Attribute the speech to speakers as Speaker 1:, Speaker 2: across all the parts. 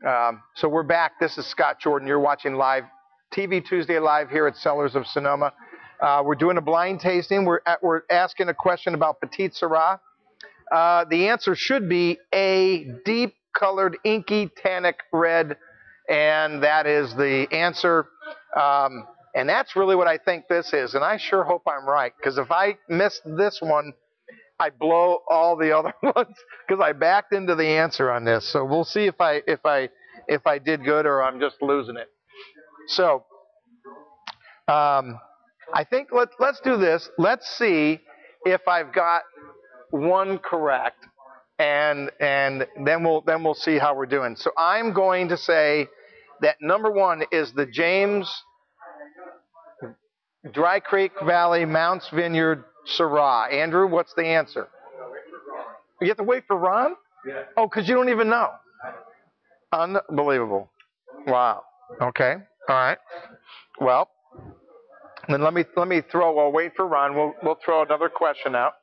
Speaker 1: So we're back. This is Scott Jordan. You're watching live TV Tuesday Live here at Cellars of Sonoma. We're doing a blind tasting. We're asking a question about Petite Sirah. The answer should be a deep colored, inky, tannic red, and that is the answer. And that's really what I think this is. And I sure hope I'm right, because if I miss this one, I blow all the other ones, because I backed into the answer on this. So we'll see if I did good or I'm just losing it. So I think let's do this. Let's see if I've got one correct, and then we'll see how we're doing. So I'm going to say that number one is the James Dry Creek Valley Mounts Vineyard Syrah. Andrew, what's the answer? You have to wait for Ron? Yeah. Oh, because you don't even know. Unbelievable. Wow. Okay. All right. Well, then let me throw. We'll wait for Ron. We'll throw another question out.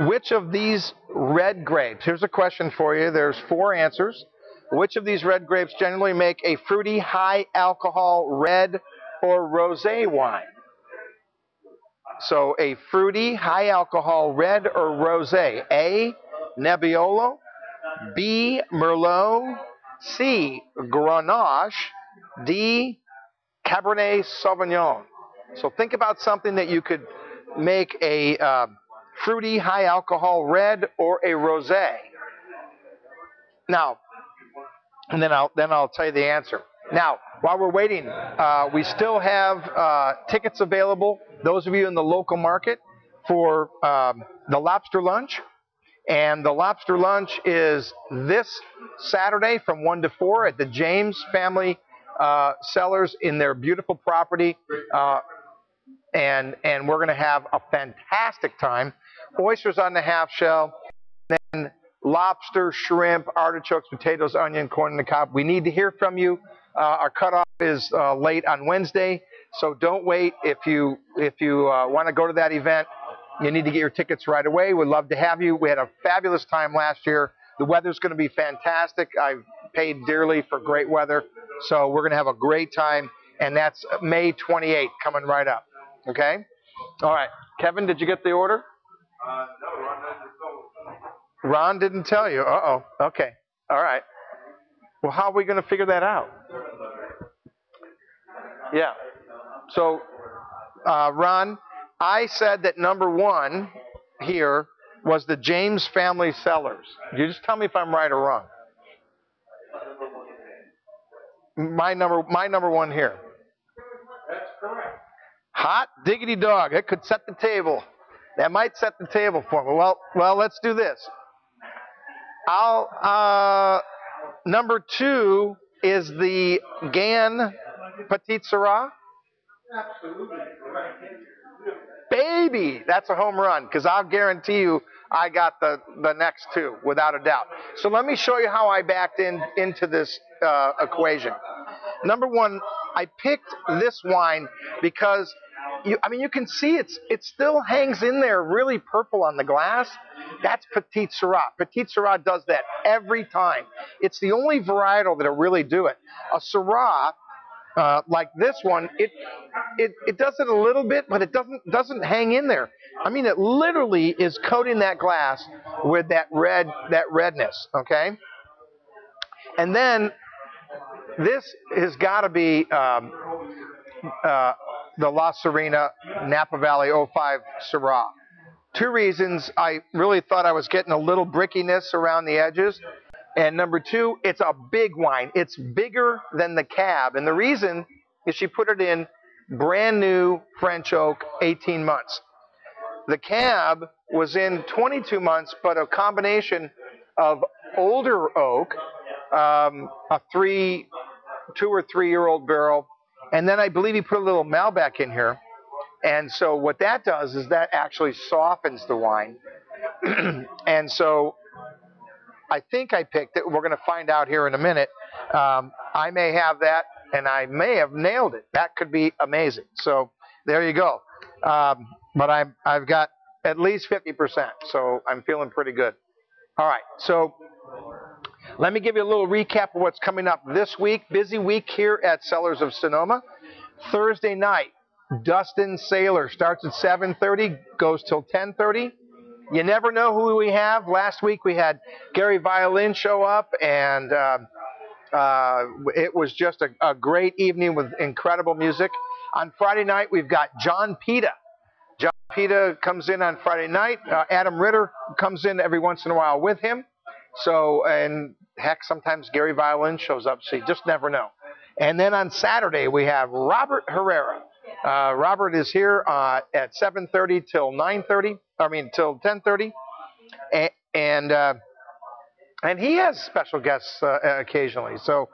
Speaker 1: Which of these red grapes? Here's a question for you. There's 4 answers. Which of these red grapes generally make a fruity, high alcohol red or rosé wine? So a fruity, high alcohol red or rosé. A, Nebbiolo. B, Merlot. C, Grenache. D, Cabernet Sauvignon. So think about something that you could make a fruity, high alcohol red or a rosé. Now, and then I'll tell you the answer. Now, while we're waiting, we still have tickets available. Those of you in the local market for the lobster lunch. And the lobster lunch is this Saturday from 1 to 4 at the James family Cellars in their beautiful property. And we're going to have a fantastic time. Oysters on the half shell, then lobster, shrimp, artichokes, potatoes, onion, corn on the cob. We need to hear from you. Our cutoff is late on Wednesday, so don't wait. If you want to go to that event, you need to get your tickets right away. We'd love to have you. We had a fabulous time last year. The weather's going to be fantastic. I've paid dearly for great weather, so we're going to have a great time, and that's May 28th coming right up. Okay? All right. Kevin, did you get the order? No, Ron didn't tell you. Uh-oh. Okay. All right. Well, how are we going to figure that out? Yeah. So, Ron, I said that number 1 here was the James Family Cellars. You just tell me if I'm right or wrong. My number 1 here. That's correct. Hot diggity dog. That could set the table. That might set the table for me. Well, let's do this. Number 2 is the Gan Petite Sirah. Absolutely. Baby, that's a home run, because I'll guarantee you I got the next 2 without a doubt. So let me show you how I backed into this equation. Number 1, I picked this wine because you can see it still hangs in there really purple on the glass. That's Petite Sirah. Petite Sirah does that every time. It's the only varietal that'll really do it. A Syrah, like this one, it does it a little bit, but it doesn't hang in there. I mean, it literally is coating that glass with that redness. Okay, and then this has got to be the La Serena Napa Valley 05 Syrah. 2 reasons. I really thought I was getting a little brickiness around the edges. And number 2, it's a big wine. It's bigger than the cab. And the reason is she put it in brand new French oak, 18 months. The cab was in 22 months, but a combination of older oak, a 2 or 3 year old barrel, and then I believe he put a little Malbec in here. And so what that does is that actually softens the wine. And so I think I picked it. We're going to find out here in a minute. I may have that, and I may have nailed it. That could be amazing. So there you go. But I've got at least 50%, so I'm feeling pretty good. All right, so Let me give you a little recap of what's coming up this week. Busy week here at Cellars of Sonoma. Thursday night, Dustin Saylor starts at 7:30, goes till 10:30. You never know who we have. Last week we had Gary Violin show up, and it was just a great evening with incredible music. On Friday night, we've got John Pita. John Pita comes in on Friday night. Adam Ritter comes in every once in a while with him. So, and heck, sometimes Gary Violin shows up, so you just never know. And then on Saturday, we have Robert Herrera. Robert is here at 7:30 till 9:30. I mean, till 10:30. And he has special guests occasionally. So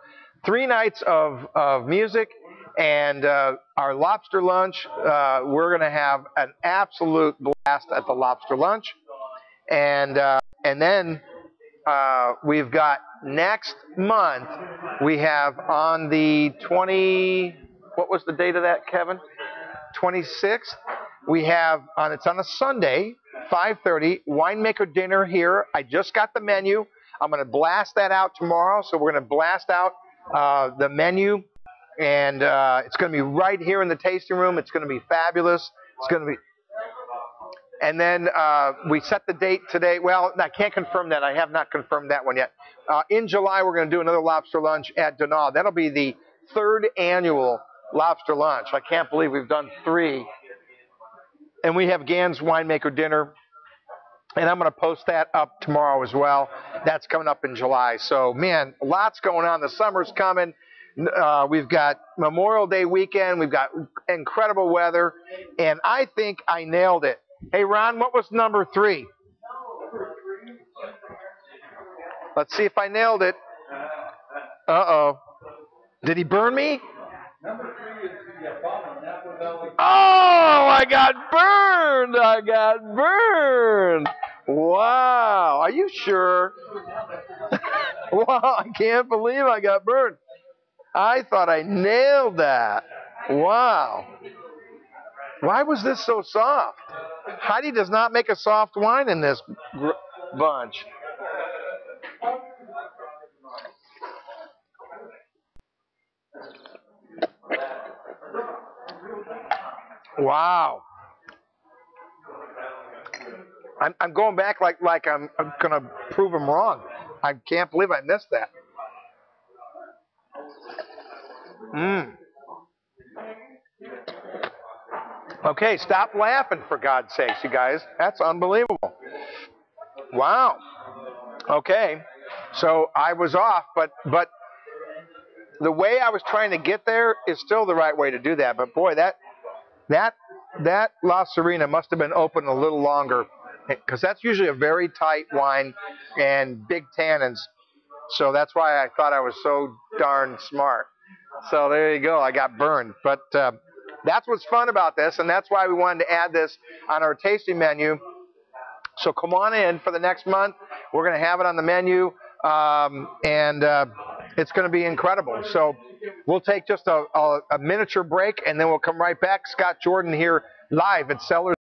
Speaker 1: 3 nights of music and our lobster lunch. We're going to have an absolute blast at the lobster lunch. And then we've got next month, we have on the what was the date of that, Kevin? 26th. We have, it's on a Sunday, 5:30, winemaker dinner here. I just got the menu. I'm going to blast that out tomorrow. So we're going to blast out the menu. And it's going to be right here in the tasting room. It's going to be fabulous. It's going to be. And then we set the date today. Well, I can't confirm that. I have not confirmed that one yet. In July, we're going to do another lobster lunch at Donald. That'll be the 3rd annual lobster lunch. I can't believe we've done 3. And we have Gann's winemaker dinner. And I'm going to post that up tomorrow as well. That's coming up in July. So, man, lots going on. The summer's coming. We've got Memorial Day weekend. We've got incredible weather. And I think I nailed it. Hey, Ron, what was number 3? Let's see if I nailed it. Uh-oh. Did he burn me?
Speaker 2: Number 3 is the bomb in Napa Valley.
Speaker 1: Oh, I got burned. I got burned. Wow. Are you sure? Wow, I can't believe I got burned. I thought I nailed that. Wow. Why was this so soft? Heidi does not make a soft wine in this bunch. Wow. I'm going back like I'm going to prove him wrong. I can't believe I missed that. Okay, stop laughing, for God's sakes, you guys. That's unbelievable. Wow. Okay, so I was off, but the way I was trying to get there is still the right way to do that. But boy, that La Serena must have been open a little longer, because that's usually a very tight wine and big tannins. So that's why I thought I was so darn smart. So there you go. I got burned. But that's what's fun about this, and that's why we wanted to add this on our tasting menu. So come on in for the next month. We're going to have it on the menu, and it's going to be incredible. So we'll take just a miniature break, and then we'll come right back. Scott Jordan here live at Cellars.